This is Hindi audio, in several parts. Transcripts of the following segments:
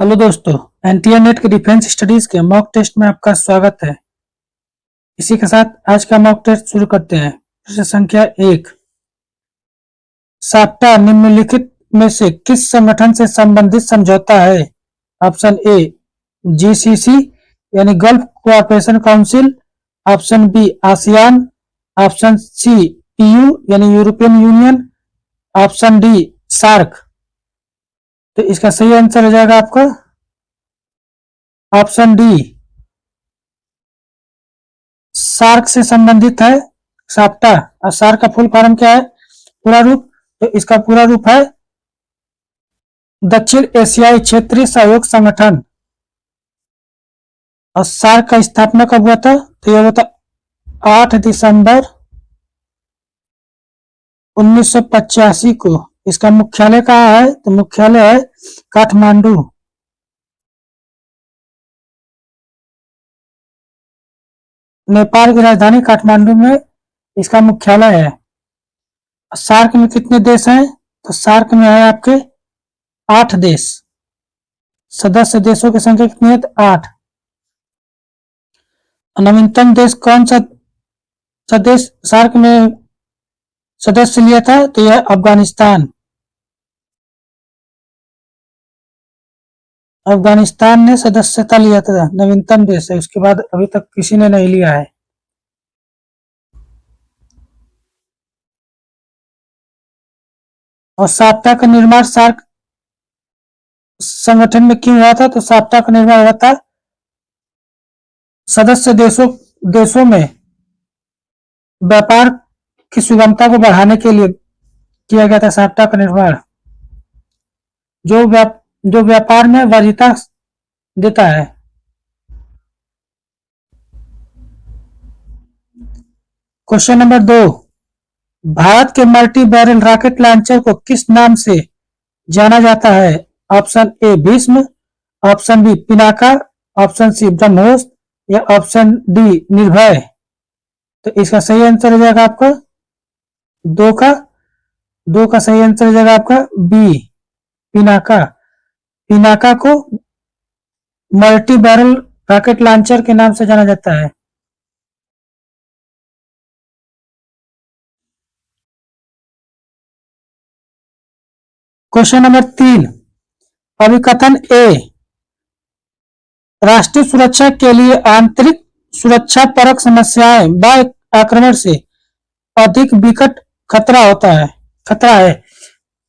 हेलो दोस्तों, एनटीआर नेट के डिफेंस स्टडीज के मॉक टेस्ट में आपका स्वागत है। इसी के साथ आज का मॉक टेस्ट शुरू करते हैं। प्रश्न संख्या 1, साप्टा निम्नलिखित में से किस संगठन से संबंधित समझौता है? ऑप्शन ए जीसीसी यानी gulf cooperation council, option B ASEAN, option C EU यानी European Union, option D SAARC. तो इसका सही आंसर हो जाएगा आपका ऑप्शन डी, सार्क से संबंधित है साप्टा। और सार्क का फुल फॉर्म क्या है, पूरा रूप? तो इसका पूरा रूप है दक्षिण एशियाई क्षेत्रीय सहयोग संगठन। और सार्क का स्थापना कब हुआ था? तो यह हुआ था 8 दिसंबर 1985 को। इसका मुख्यालय कहाँ है? तो मुख्यालय है काठमांडू। नेपाल की राजधानी काठमांडू में इसका मुख्यालय है। सार्क में कितने देश हैं? तो सार्क में है आपके 8 देश। सदस्य देशों की संख्या कितनी है? तो 8। नवीनतम देश कौन सा देश सार्क में सदस्य लिया था? तो यह अफगानिस्तान। अफगानिस्तान ने सदस्यता लिया था, नवीनतम देश है। उसके बाद अभी तक किसी ने नहीं लिया है। और साप्ता का निर्माण सार्क संगठन में क्यों हुआ था? तो साप्ता का निर्माण हुआ था सदस्य देशों में व्यापार की सुगमता को बढ़ाने के लिए किया गया था साप्ता का निर्माण, जो व्यापार में वरीयता देता है। क्वेश्चन नंबर 2, भारत के मल्टी बैरल रॉकेट लॉन्चर को किस नाम से जाना जाता है? Option A Bhishma, option B Pinaka, option C BrahMos या ऑप्शन डी निर्भय। तो इसका सही आंसर हो जाएगा आपका दो का सही आंसर हो जाएगा आपका बी पिनाका। पिनाका को मल्टी बैरल रॉकेट लॉन्चर के नाम से जाना जाता है। क्वेश्चन नंबर 3, अभिकथन ए राष्ट्रीय सुरक्षा के लिए आंतरिक सुरक्षा परक समस्याएं बाह्य आक्रमण से अधिक विकट खतरा है।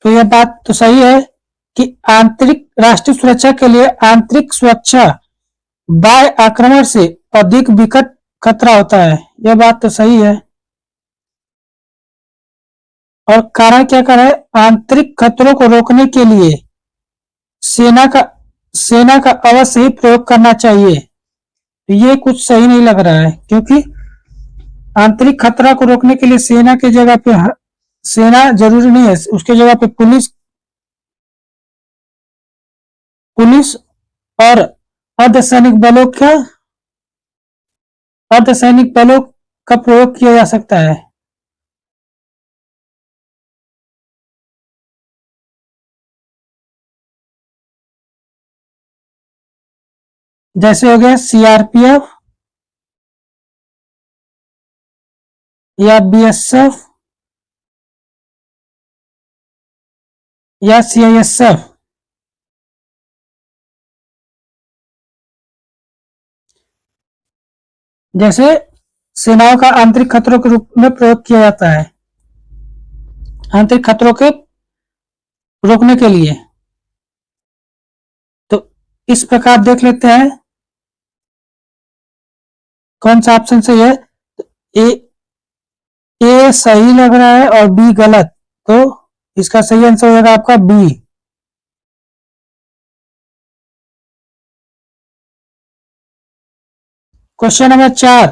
तो यह बात तो सही है कि आंतरिक राष्ट्रीय सुरक्षा के लिए आंतरिक सुरक्षा बाह्य आक्रमण से अधिक विकट खतरा होता है। यह बात तो सही है। और कारण क्या कर है? आंतरिक खतरों को रोकने के लिए सेना का अवश्य ही प्रयोग करना चाहिए। तो ये कुछ सही नहीं लग रहा है, क्योंकि आंतरिक खतरा को रोकने के लिए सेना की जगह पे सेना जरूरी नहीं है, उसके जगह पे पुलिस और अर्धसैनिक बलों का प्रयोग किया जा सकता है। जैसे हो गया सीआरपीएफ या बीएसएफ या सीआईएसएफ। जैसे सेनाओं का आंतरिक खतरों के रूप में प्रयोग किया जाता है, आंतरिक खतरों के रोकने के लिए। तो इस प्रकार देख लेते हैं कौन सा ऑप्शन सही है। ए सही लग रहा है और बी गलत। तो इसका सही आंसर हो जाएगा आपका बी। क्वेश्चन नंबर 4,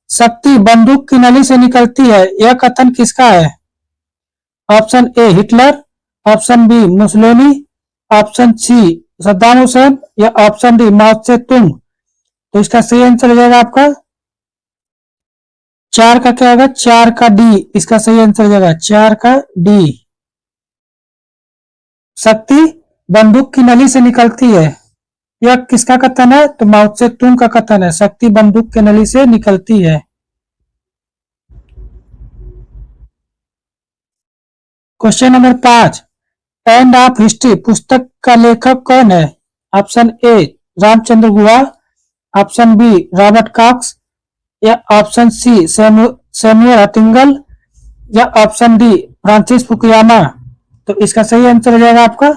शक्ति बंदूक की नली से निकलती है, यह कथन किसका है? Option A Hitler, option B Mussolini, option C Saddam Hussein या ऑप्शन डी माओ से तुंग। तो इसका सही आंसर हो जाएगा आपका 4 का क्या होगा? 4 का डी। इसका सही आंसर हो जाएगा 4 का डी। शक्ति बंदूक की नली से निकलती है। यह किसका कथन है? तो माओ से तुंग का कथन है, शक्ति बंदूक के नली से निकलती है। Question number 5, end of history पुस्तक का लेखक कौन है? Option A Ramachandra Guha, option B Robert Cox, या ऑप्शन सी सैमुअल हंटिंगटन, या ऑप्शन डी फ्रांसिस फुकुयामा। तो इसका सही आंसर हो जाएगा आपका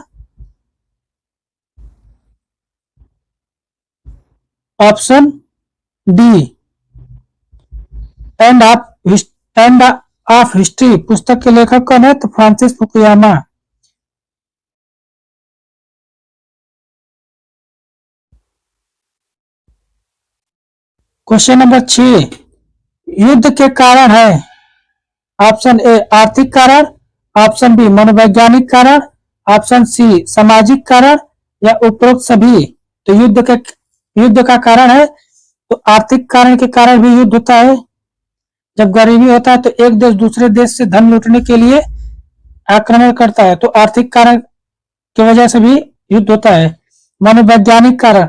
option D, end of end of history पुस्तक के लेखक कौन है? तो फ्रांसिस फुकुयामा। क्वेश्चन नंबर 6, युद्ध के कारण है? ऑप्शन ए आर्थिक कारण, ऑप्शन बी मनोवैज्ञानिक कारण, ऑप्शन सी सामाजिक कारण, या उपरोक्त सभी। तो युद्ध का कारण है तो आर्थिक कारण के कारण भी युद्ध होता है। जब गरीबी होता है तो एक देश दूसरे देश से धन लूटने के लिए आक्रमण करता है, तो आर्थिक कारण की वजह से भी युद्ध होता है। मनोवैज्ञानिक कारण,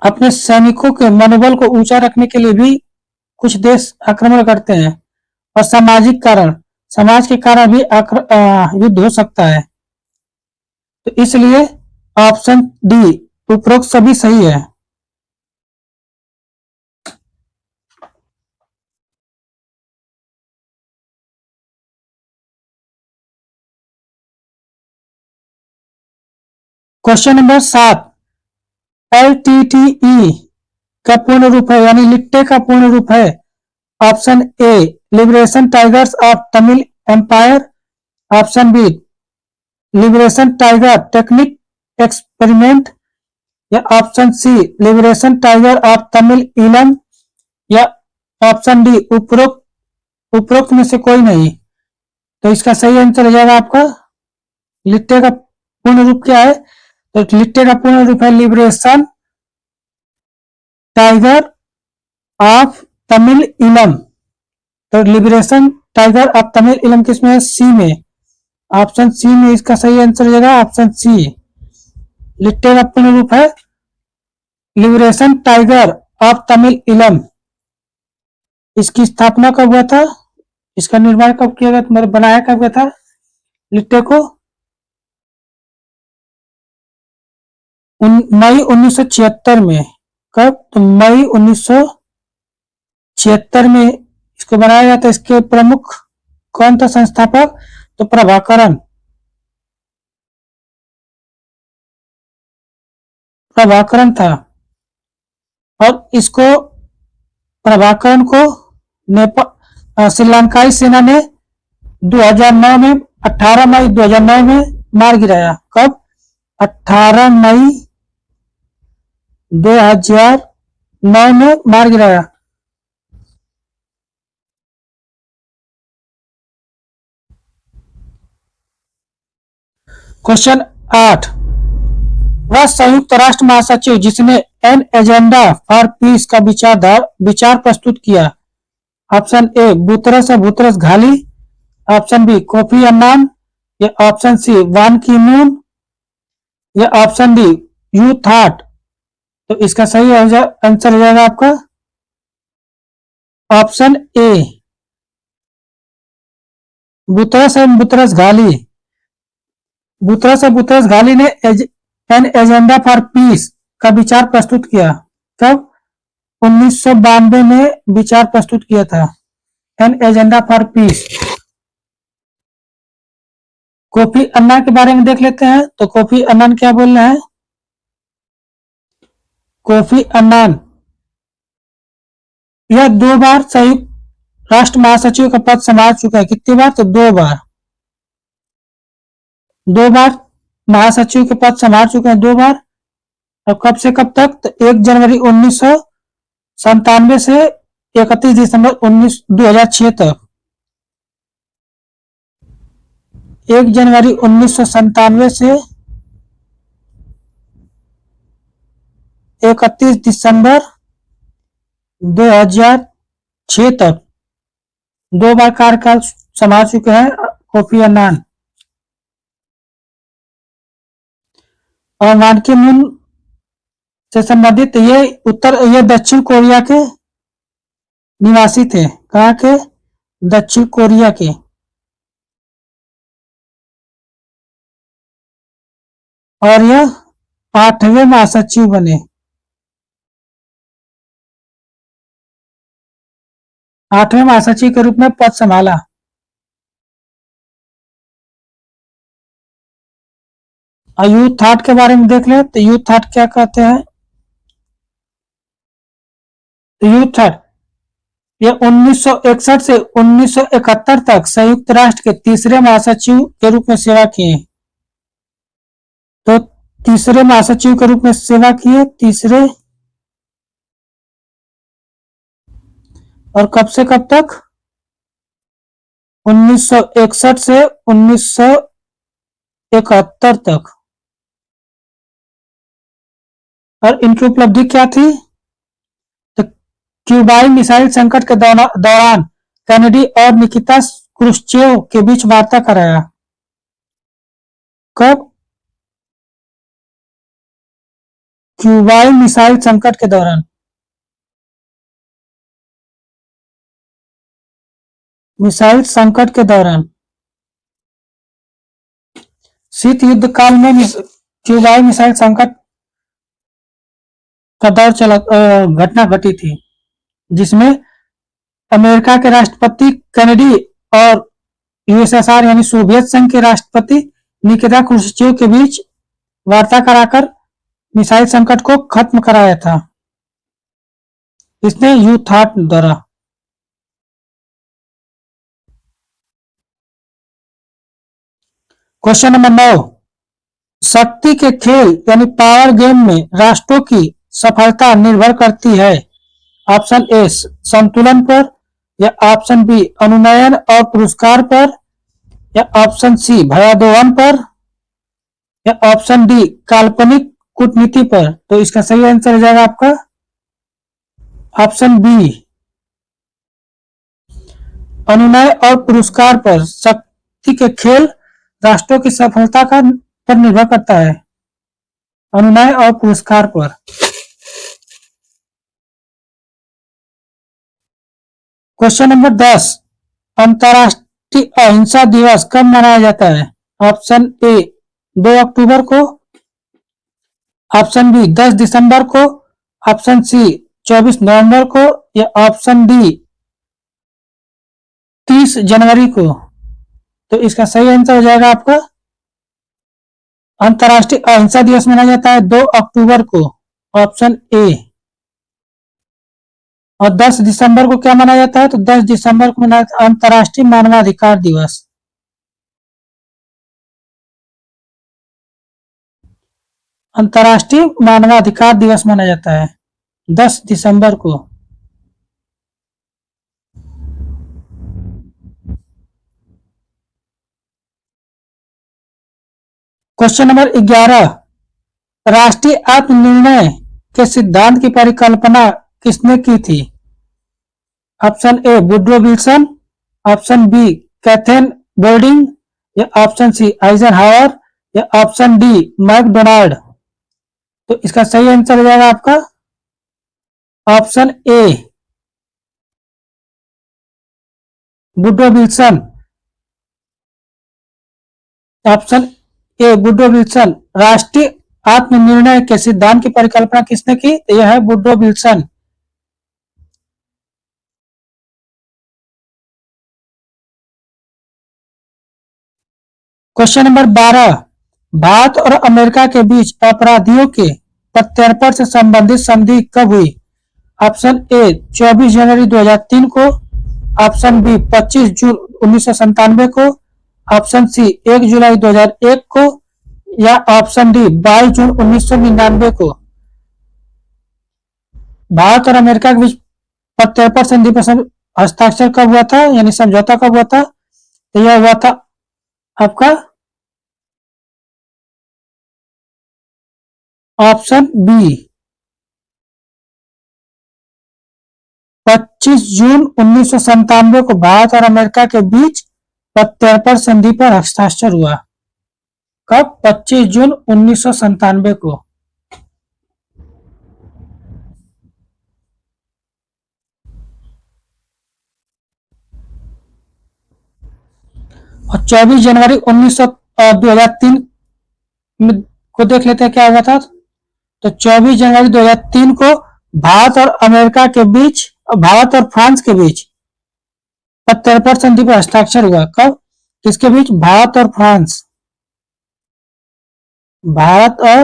अपने सैनिकों के मनोबल को ऊंचा रखने के लिए भी कुछ देश आक्रमण करते हैं। और सामाजिक कारण, समाज के कारण भी युद्ध हो सकता है। तो इसलिए ऑप्शन डी उपरोक्त सभी सही है। क्वेश्चन नंबर 7, LTTE का पूर्ण रूप है, यानी लिट्टे का पूर्ण रूप है? Option A liberation tigers of Tamil empire, option B liberation tiger technique experiment, या option C liberation tiger of Tamil Eelam, या ऑप्शन डी उपरोक्त में से कोई नहीं। तो इसका सही आंसर हो जाएगा आपका लिट्टे का पूर्ण रूप क्या है? तो लिट्टे का पूर्ण रूप है लिबरेशन टाइगर ऑफ तमिल इलम। तो लिबरेशन टाइगर ऑफ तमिल इलम किसमें है? सी में, ऑप्शन सी में इसका सही आंसर हो जाएगा ऑप्शन सी। लिट्टे का पूर्ण रूप है लिबरेशन टाइगर ऑफ तमिल इलम। इसकी स्थापना कब हुआ था? इसका निर्माण कब किया गया, मतलब बनाया कब गया था लिट्टे को? मई 1976 में। कब? तो मई 1976 में इसको बनाया गया था। इसके प्रमुख कौन था संस्थापक? तो प्रभाकरण था। और इसको प्रभाकरण को श्रीलंकाई सेना ने 2009 में 18 मई 2009 में मार गिराया। कब? 18 मई 2009 में मार गिराया। क्वेश्चन 8, वह संयुक्त राष्ट्र महासचिव जिसने एन एजेंडा फॉर पीस का विचार प्रस्तुत किया? Option A Boutros Ghali, option B Kofi Annan, या option C Ban Ki moon, या ऑप्शन डी यू थॉट। तो इसका सही आंसर हो जाएगा आपका option A Boutros Ghali. Boutros Ghali ने एन एजेंडा फॉर पीस का विचार प्रस्तुत किया। कब? 1992 में विचार प्रस्तुत किया था an agenda for piece. Kofi Annan के बारे में देख लेते हैं। तो कोफी अन्नान क्या बोल रहे हैं? कोफी अन्नान यह 2 बार संयुक्त राष्ट्र महासचिव का पद संभाल चुका है। कितनी बार? तो 2 बार। 2 बार महासचिव के पद संभाल चुके हैं, 2 बार। और कब से कब तक? तो 1 जनवरी 1997 से 31 दिसंबर 2006 तक। 1 जनवरी 1997 से 31 दिसंबर 2006 तक 2 बार कार्यकाल संभाल चुके हैं कोफी अन्नान। और वान की मून से संबंधित ये दक्षिण कोरिया के निवासी थे। कहाँ के? दक्षिण कोरिया के। और यह 8वें महासचिव बने। 8वें महासचिव के रूप में पद संभाला। यूथ थाट के बारे में देख ले तो यूथ थाट क्या कहते हैं। तो यूथ थाट ये 1961 से 1971 तक संयुक्त राष्ट्र के तीसरे महासचिव के रूप में सेवा किए। तो तीसरे महासचिव के रूप में सेवा किए, तीसरे। और कब से कब तक? 1961 से 1971 तक। और इनकी उपलब्धि क्या थी? तो क्यूबाई मिसाइल संकट के दौरान कैनेडी और निकिता क्रुश्चेव के बीच वार्ता कराया। कब? क्यूबाई मिसाइल संकट के दौरान। मिसाइल संकट के दौरान शीत युद्ध काल में क्यूबाई मिसाइल संकट का दौर घटना घटी थी, जिसमें अमेरिका के राष्ट्रपति कैनेडी और यूएसएसआर यानी सोवियत संघ के राष्ट्रपति निकिता क्रुश्चेव के बीच वार्ता कराकर मिसाइल संकट को खत्म कराया था। इसने यूथ थाट द्वारा। क्वेश्चन नंबर 9, शक्ति के खेल यानी पावर गेम में राष्ट्रों की सफलता निर्भर करती है। ऑप्शन ए संतुलन पर, या ऑप्शन बी अनुनयन और पुरस्कार पर, या ऑप्शन सी भयादोहन पर, या ऑप्शन डी काल्पनिक कूटनीति पर। तो इसका सही आंसर हो जाएगा आपका ऑप्शन बी अनुनय और पुरस्कार पर। शक्ति के खेल राष्ट्रों की सफलता पर निर्भर करता है, अनुनय और पुरस्कार पर। क्वेश्चन नंबर 10, अंतर्राष्ट्रीय अहिंसा दिवस कब मनाया जाता है? ऑप्शन ए 2 अक्टूबर को, ऑप्शन बी 10 दिसंबर को, ऑप्शन सी 24 नवंबर को, या ऑप्शन डी 30 जनवरी को। तो इसका सही आंसर हो जाएगा आपका अंतर्राष्ट्रीय अहिंसा दिवस मनाया जाता है 2 अक्टूबर को, ऑप्शन ए। और 10 दिसंबर को क्या मनाया जाता है? तो 10 दिसंबर को मनाया जाता है अंतर्राष्ट्रीय मानवाधिकार दिवस। अंतर्राष्ट्रीय मानवाधिकार दिवस मनाया जाता है 10 दिसंबर को। क्वेश्चन नंबर 11, राष्ट्रीय आत्मनिर्णय के सिद्धांत की परिकल्पना किसने की थी? Option A Woodrow Wilson, option B कैथेन बोर्डिंग, या ऑप्शन सी आइजनहावर, या ऑप्शन डी मैकडोनाल्ड। तो इसका सही आंसर हो जाएगा आपका option A Woodrow Wilson. Option A Woodrow Wilson. राष्ट्रीय आत्मनिर्णय के सिद्धांत की परिकल्पना किसने की? तो यह है Woodrow Wilson. Question number 12, Bharat और अमेरिका के बीच अपराधियों के प्रत्यर्पण से संबंधित संधि कब हुई? ऑप्शन ए 24 जनवरी 2003 को, ऑप्शन बी 25 जून 1997 को, ऑप्शन सी 1 जुलाई 2001 को, या ऑप्शन डी 22 जून 1999 को। भारत और अमेरिका के बीच प्रत्यर्पण संधि पर हस्ताक्षर कब हुआ था, यानी समझौता कब हुआ था? तो यह हुआ था आपका ऑप्शन बी 25 जून 1997 को भारत और अमेरिका के बीच प्रत्यर्पण संधि पर हस्ताक्षर हुआ। कब? 25 जून 1997 को। और 24 जनवरी 2003 को देख लेते हैं क्या हुआ था। तो 24 जनवरी 2003 को भारत और अमेरिका के बीच, भारत और फ्रांस के बीच प्रत्यर्पण संधि पर हस्ताक्षर हुआ। कब? किसके बीच? भारत और फ्रांस, भारत और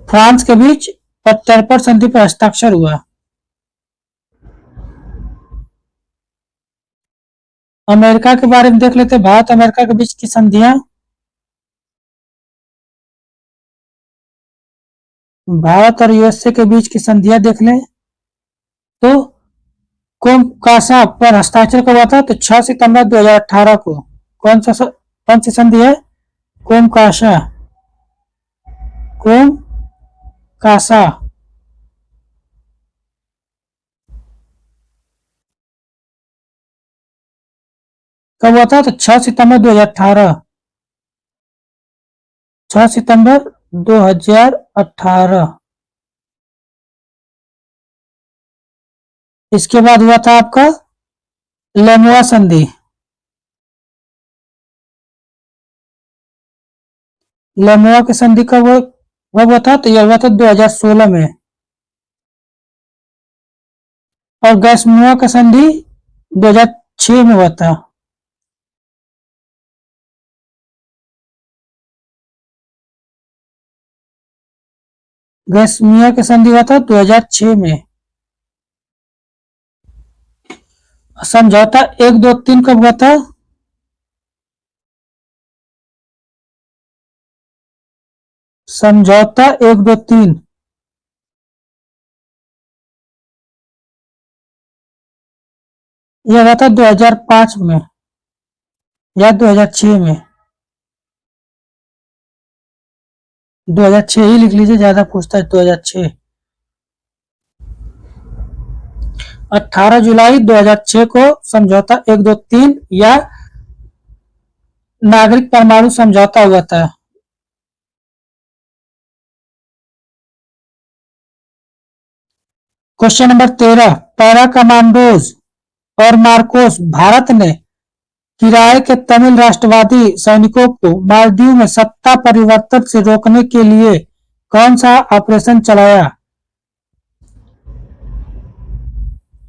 फ्रांस के बीच प्रत्यर्पण संधि पर हस्ताक्षर हुआ। अमेरिका के बारे में देख लेते हैं, भारत अमेरिका के बीच की संधियां। भारत और यूएसए के बीच की संधियां देख लें तो कोमकासा पर हस्ताक्षर कब हुआ था? तो 6 सितंबर 2018 को। कौन सी संधि है? कोमकासा, कोमकासा। कब हुआ था? तो 6 सितंबर 2018, 6 सितंबर 2018। इसके बाद हुआ था आपका लेमुआ संधि। लेमुआ की संधि कब हुआ था? तो यह हुआ था 2016 में। और गैसमुआ का संधि 2006 में हुआ था। गैसमिया का संधि हुआ था 2006 में। समझौता 1, 2, 3 कब हुआ था? समझौता 1, 2, 3 यह हुआ था 2005 में या 2006 में। 2006 ही लिख लीजिए, ज्यादा पूछता है। 2006, 18 जुलाई 2006 को समझौता 1, 2, 3 या नागरिक परमाणु समझौता हुआ था। क्वेश्चन नंबर 13, पैरा कमांडोज और मार्कोस भारत ने किराए के तमिल राष्ट्रवादी सैनिकों को मालदीव में सत्ता परिवर्तन से रोकने के लिए कौन सा ऑपरेशन चलाया?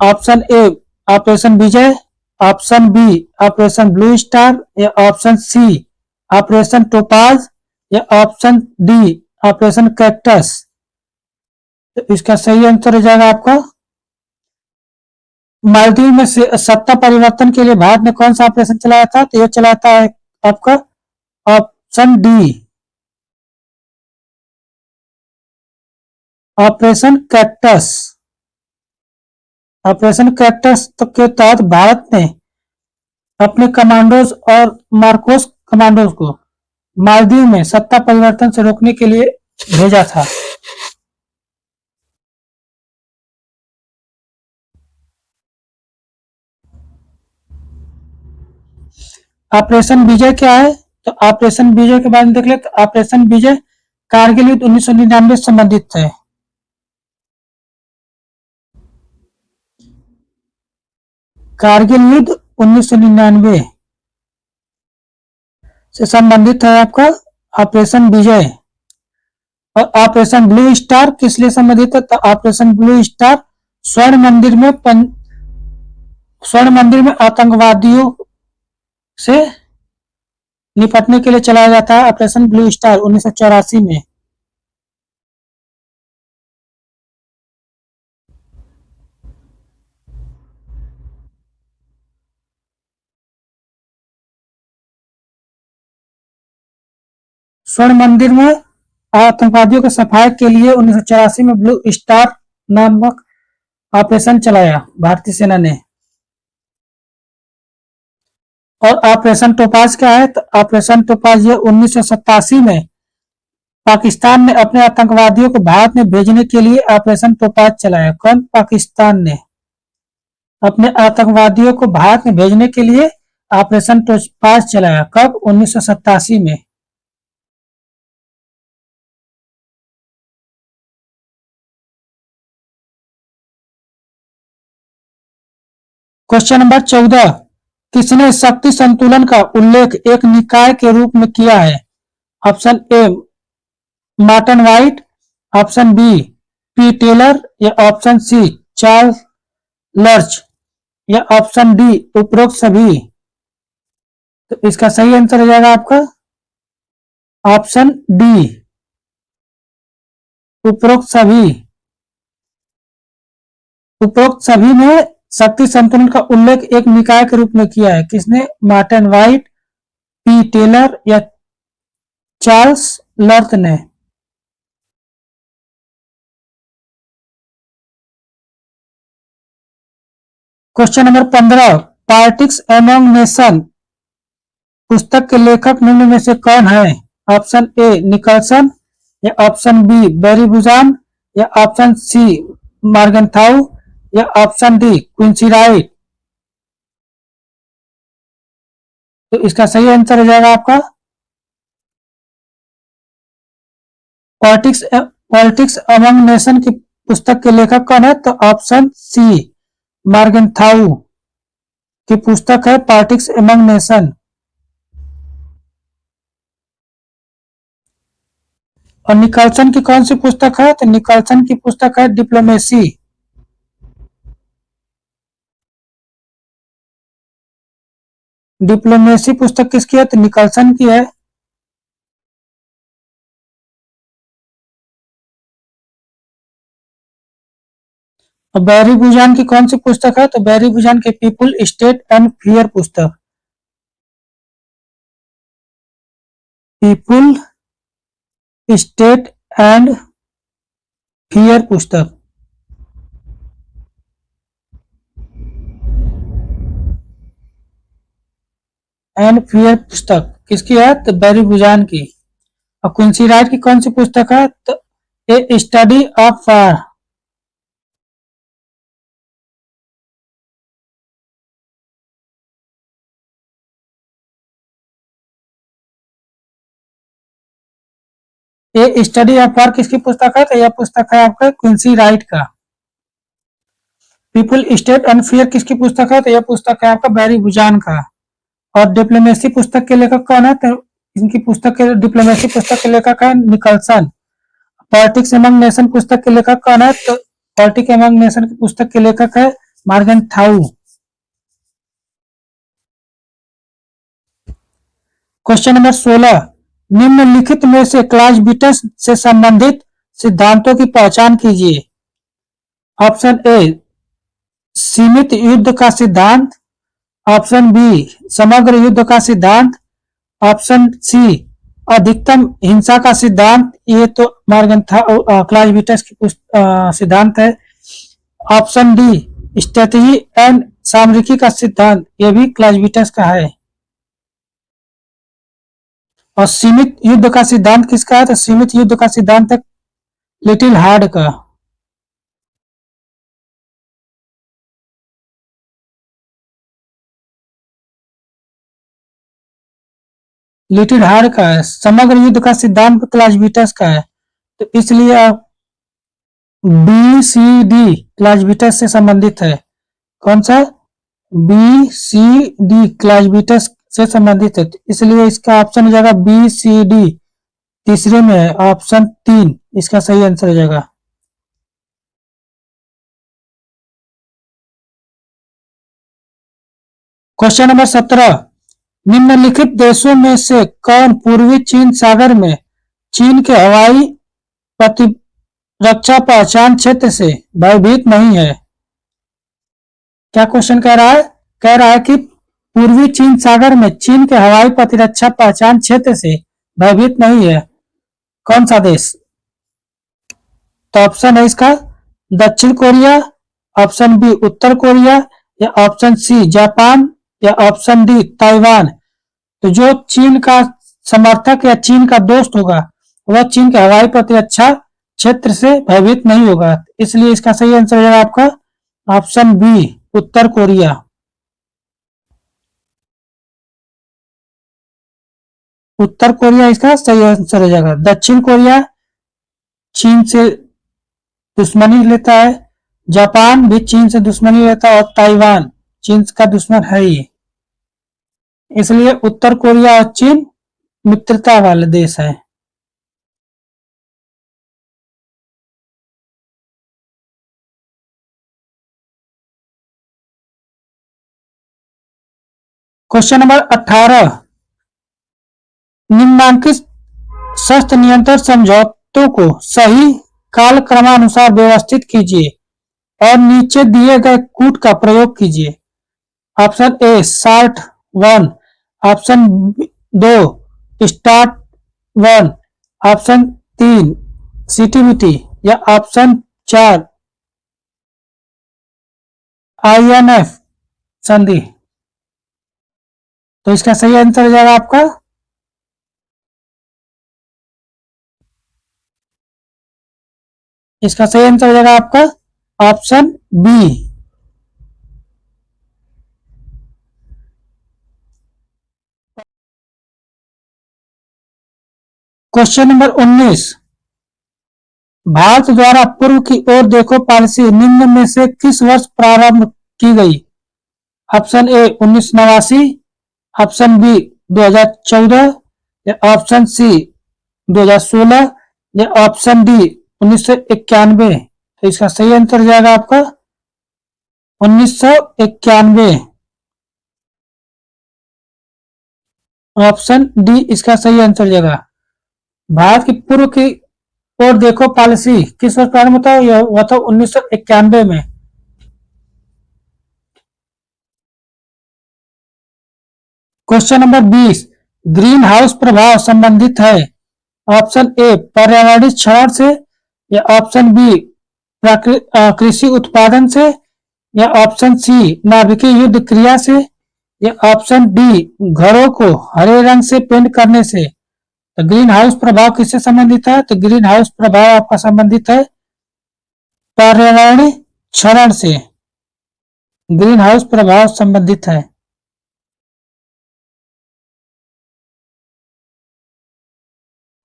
Option A operation Vijay, option B operation Blue Star, या ऑप्शन सी ऑपरेशन टोपाज, या ऑप्शन डी ऑपरेशन कैक्टस। तो इसका सही आंसर हो जाएगा आपका मालदीव में सत्ता परिवर्तन के लिए भारत ने कौन सा ऑपरेशन चलाया था? तो यह चलाता है आपका option D, operation cactus. Operation cactus के तहत भारत ने अपने कमांडोज और मार्कोस कमांडोज को मालदीव में सत्ता परिवर्तन से रोकने के लिए भेजा था। ऑपरेशन विजय क्या है? तो ऑपरेशन विजय के बारे में देख ले तो ऑपरेशन विजय कारगिल युद्ध 1999 से संबंधित है। कारगिल युद्ध 1999 से संबंधित है आपका ऑपरेशन विजय। और ऑपरेशन ब्लू स्टार किस लिए संबंधित है? तो ऑपरेशन ब्लू स्टार स्वर्ण मंदिर में आतंकवादियों से निपटने के लिए चलाया जाता है। ऑपरेशन ब्लू स्टार 1984 में। स्वर्ण मंदिर में आतंकवादियों की सफाई के लिए 1984 में ब्लू स्टार नामक ऑपरेशन चलाया भारतीय सेना ने। और ऑपरेशन टोपाज क्या है? तो ऑपरेशन टोपाज ये 1987 में पाकिस्तान ने अपने आतंकवादियों को भारत में भेजने के लिए ऑपरेशन टोपाज चलाया। कौन? पाकिस्तान ने अपने आतंकवादियों को भारत में भेजने के लिए ऑपरेशन टोपाज चलाया। कब? 1987 में। क्वेश्चन नंबर 14, किसने शक्ति संतुलन का उल्लेख एक निकाय के रूप में किया है? Option A Martin Wight, option B P Taylor, या ऑप्शन सी चार्ल्स लर्च, या ऑप्शन डी उपरोक्त सभी। तो इसका सही आंसर हो जाएगा आपका ऑप्शन डी उपरोक्त सभी। उपरोक्त सभी में शक्ति संतुलन का उल्लेख एक निकाय के रूप में किया है। किसने? मार्टिन वाइट, पी टेलर, या चार्ल्स लर्थ ने। Question number 15, politics among nation पुस्तक के लेखक निम्न में से कौन है? ऑप्शन ए निकलसन, या ऑप्शन बी बेरी बुजान, या ऑप्शन सी मार्गनथाउ, या ऑप्शन डी क्विंसी राइट। तो इसका सही आंसर हो जाएगा आपका पॉलिटिक्स अमंग नेशन की पुस्तक के लेखक कौन है? तो ऑप्शन सी मार्गनथाउ की पुस्तक है पॉलिटिक्स अमंग नेशन। और निकलसन की कौन सी पुस्तक है? तो निकलसन की पुस्तक है डिप्लोमेसी। डिप्लोमेसी पुस्तक किसकी है? तो निकलसन की है। और बैरी बुजान की कौन सी पुस्तक है? तो बैरी बुजान की पीपुल, स्टेट एंड फियर पुस्तक। पीपुल, स्टेट एंड फियर पुस्तक। एंड फियर पुस्तक किसकी है? तो बैरी बुजान की। और क्विंसी राइट की कौन सी पुस्तक है? तो a study of fire. A study of fire किसकी पुस्तक है? तो यह पुस्तक है आपका क्विंसी राइट का। पीपुल, स्टेट एंड फियर किसकी पुस्तक है? तो यह पुस्तक है आपका बैरी बुजान का। और डिप्लोमेसी पुस्तक के लेखक कौन है? तो इनकी पुस्तक के डिप्लोमेसी पुस्तक के लेखक है निकलसन। पॉलिटिक्स एमंग नेशन पुस्तक के लेखक कौन है? तो पॉलिटिक्स एमंग नेशन की पुस्तक के लेखक है मार्गनथाउ। क्वेश्चन नंबर 16, निम्नलिखित में से क्लाज़-विटस से संबंधित सिद्धांतों की पहचान कीजिए। ऑप्शन ए सीमित युद्ध का सिद्धांत, ऑप्शन बी समग्र युद्ध का सिद्धांत, ऑप्शन सी अधिकतम हिंसा का सिद्धांत, ये तो क्लाज़-विटस की सिद्धांत है। ऑप्शन डी स्ट्रेटजी एंड सामरिकी का सिद्धांत, ये भी क्लाज़-विटस का है। और सीमित युद्ध का सिद्धांत किसका है? तो सीमित युद्ध का सिद्धांत है लिटिल हार्ड का। लिटिल हार्ड का है। समग्र युद्ध का सिद्धांत क्लाज़-विटस का है। तो इसलिए आप बी सी डी क्लाज़-विटस से संबंधित है। कौन सा? बी सी डी क्लाज़-विटस से संबंधित है। तो इसलिए इसका ऑप्शन हो जाएगा बी सी डी। तीसरे में है ऑप्शन 3 इसका सही आंसर हो जाएगा। क्वेश्चन नंबर 17, निम्नलिखित देशों में से कौन पूर्वी चीन सागर में चीन के हवाई प्रतिरक्षा पहचान क्षेत्र से भयभीत नहीं है? क्या क्वेश्चन कह रहा है? कह रहा है कि पूर्वी चीन सागर में चीन के हवाई प्रतिरक्षा पहचान क्षेत्र से भयभीत नहीं है। कौन सा देश? तो ऑप्शन है इसका दक्षिण कोरिया, ऑप्शन बी उत्तर कोरिया, या ऑप्शन सी जापान, या ऑप्शन डी ताइवान। तो जो चीन का समर्थक या चीन का दोस्त होगा वह चीन के हवाई प्रतिरक्षा क्षेत्र से भयभीत नहीं होगा। इसलिए इसका सही आंसर है आपका ऑप्शन बी उत्तर कोरिया। उत्तर कोरिया इसका सही आंसर हो जाएगा। दक्षिण कोरिया चीन से दुश्मनी लेता है, जापान भी चीन से दुश्मनी लेता है, और ताइवान चीन का दुश्मन है ही। इसलिए उत्तर कोरिया और चीन मित्रता वाले देश हैं। क्वेश्चन नंबर 18, निम्नांकित शस्त्र नियंत्रण समझौतों को सही कालक्रमानुसार व्यवस्थित कीजिए और नीचे दिए गए कूट का प्रयोग कीजिए। Option A salt one, option दो स्टार्ट वन, ऑप्शन तीन सीटीबीटी या ऑप्शन चार आईएनएफ संधि। तो इसका सही आंसर हो जाएगा आपका इसका सही आंसर हो जाएगा आपका option B. Question number 19, Bharat द्वारा पूर्व की ओर देखो पॉलिसी निम्न में से किस वर्ष प्रारंभ की गई। ऑप्शन ए 1989, ऑप्शन बी 2014 या ऑप्शन सी 2016 या ऑप्शन डी 1991। तो इसका सही आंसर जाएगा आपका 1991। ऑप्शन डी इसका सही आंसर जाएगा। भारत की पूर्व की ओर देखो पॉलिसी किस वर्ष प्रारंभ होता है, यह हुआ था 1991 में। क्वेश्चन नंबर 20, ग्रीन हाउस प्रभाव संबंधित है। ऑप्शन ए पर्यावरणीय क्षरण से या ऑप्शन बी कृषि उत्पादन से या ऑप्शन सी नाभिकीय युद्ध क्रिया से या ऑप्शन डी घरों को हरे रंग से पेंट करने से। तो ग्रीन हाउस प्रभाव किससे संबंधित है, तो ग्रीन हाउस प्रभाव आपका संबंधित है पर्यावरणीय क्षरण से। ग्रीन हाउस प्रभाव संबंधित है।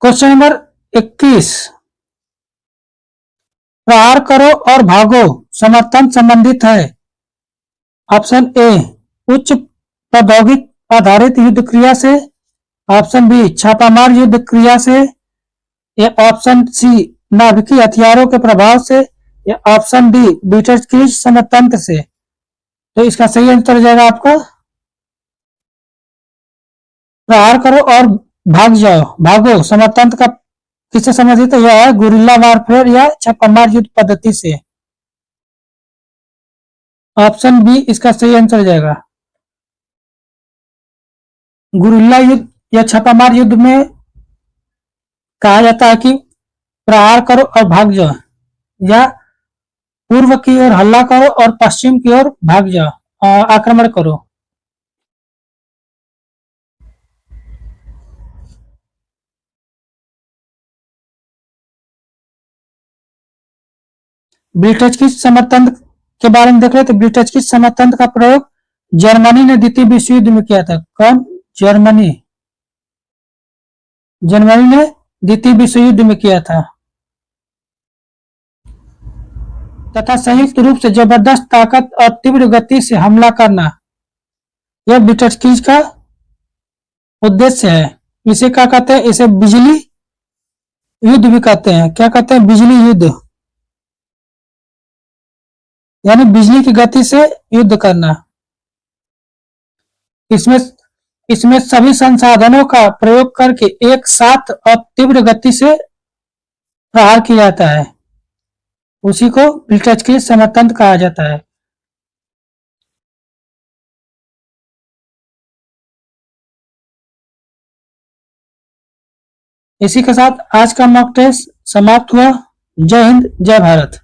क्वेश्चन नंबर 21, प्रहार करो और भागो समर्थन संबंधित है। ऑप्शन ए उच्च प्रौद्योगिक आधारित युद्ध क्रिया से, ऑप्शन बी छापामार युद्ध क्रिया से या ऑप्शन सी नाभिकीय हथियारों के प्रभाव से या ऑप्शन डी ब्लिट्जक्रीग समरतंत्र से। तो इसका सही आंसर हो जाएगा आपका प्रहार करो और भाग जाओ भागो समरतंत्र का किससे संबंधित है, यह है गुरिल्ला वारफेयर या छापामार युद्ध पद्धति से। ऑप्शन बी इसका सही आंसर हो जाएगा। गुरिल्ला युद्ध या छापामार युद्ध में कहा जाता है कि प्रहार करो और भाग जाओ या पूर्व की ओर हमला करो और पश्चिम की ओर भाग जाओ आक्रमण करो। ब्लिट्जक्रीग समरतंत्र के बारे में देख रहे तो ब्लिट्जक्रीग समरतंत्र का प्रयोग जर्मनी ने द्वितीय विश्व युद्ध में किया था। कौन? जर्मनी ने द्वितीय विश्व युद्ध में किया था तथा संयुक्त रूप से जबरदस्त ताकत और तीव्र गति से हमला करना, यह ब्लिट्जक्रीग का उद्देश्य है। इसे क्या कहते हैं? इसे बिजली युद्ध भी कहते हैं। क्या कहते हैं? बिजली युद्ध, यानी बिजली की गति से युद्ध करना। इसमें सभी संसाधनों का प्रयोग करके एक साथ और तीव्र गति से प्रहार किया जाता है। उसी को ब्लिट्जक्रीग समरतंत्र कहा जाता है। इसी के साथ आज का मॉक टेस्ट समाप्त हुआ। जय हिंद, जय भारत।